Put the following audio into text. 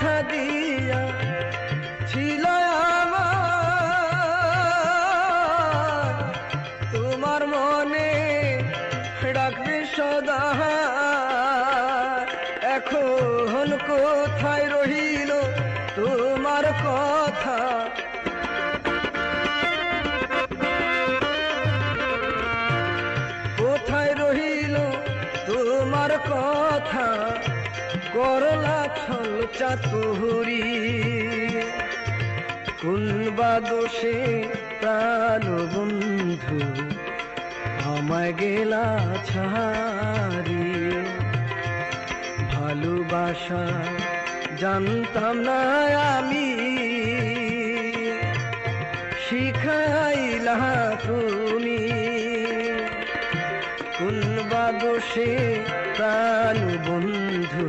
কথা দিয়া ছিল আমার, তোমার মনে রাখবে সদা। এখন কোথায় রহিল তোমার কথা? কোথায় রহিল তোমার কথা? করলা ছল চাতুরি, কোন বা দোষে প্রাণ বন্ধু আমায় গেলা ছাড়ি। ভালোবাসা জানতাম না আমি, শিখাইলা তুমি। কোন বা দোষে প্রাণ বন্ধু